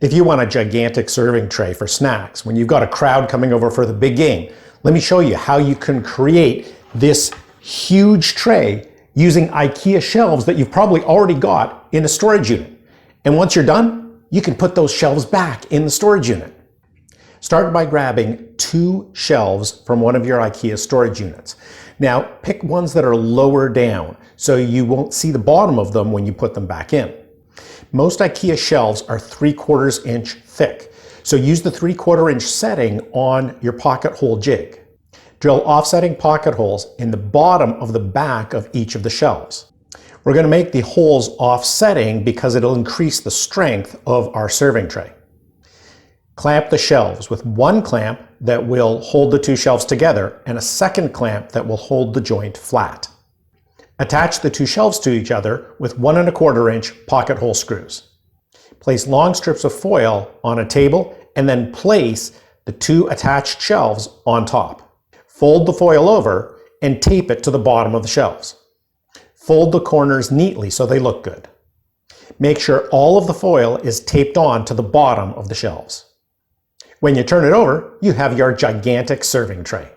If you want a gigantic serving tray for snacks when you've got a crowd coming over for the big game, let me show you how you can create this huge tray using IKEA shelves that you've probably already got in a storage unit. And once you're done, you can put those shelves back in the storage unit. Start by grabbing 2 shelves from one of your IKEA storage units. Now, pick ones that are lower down so you won't see the bottom of them when you put them back in. Most IKEA shelves are 3/4 inch thick, so use the 3/4 inch setting on your pocket hole jig. Drill offsetting pocket holes in the bottom of the back of each of the shelves. We're going to make the holes offsetting because it'll increase the strength of our serving tray. Clamp the shelves with one clamp that will hold the 2 shelves together and a second clamp that will hold the joint flat. Attach the 2 shelves to each other with 1 1/4 inch pocket hole screws. Place long strips of foil on a table and then place the 2 attached shelves on top. Fold the foil over and tape it to the bottom of the shelves. Fold the corners neatly so they look good. Make sure all of the foil is taped on to the bottom of the shelves. When you turn it over, you have your gigantic serving tray.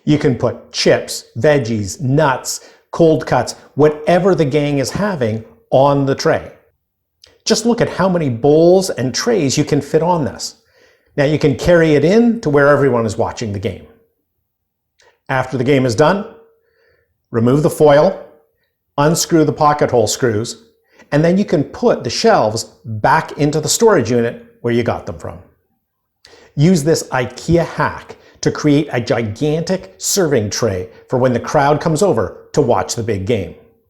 You can put chips, veggies, nuts, cold cuts, whatever the gang is having on the tray. Just look at how many bowls and trays you can fit on this. Now you can carry it in to where everyone is watching the game. After the game is done, remove the foil, unscrew the pocket hole screws, and then you can put the shelves back into the storage unit where you got them from. Use this IKEA hack to create a gigantic serving tray for when the crowd comes over to watch the big game.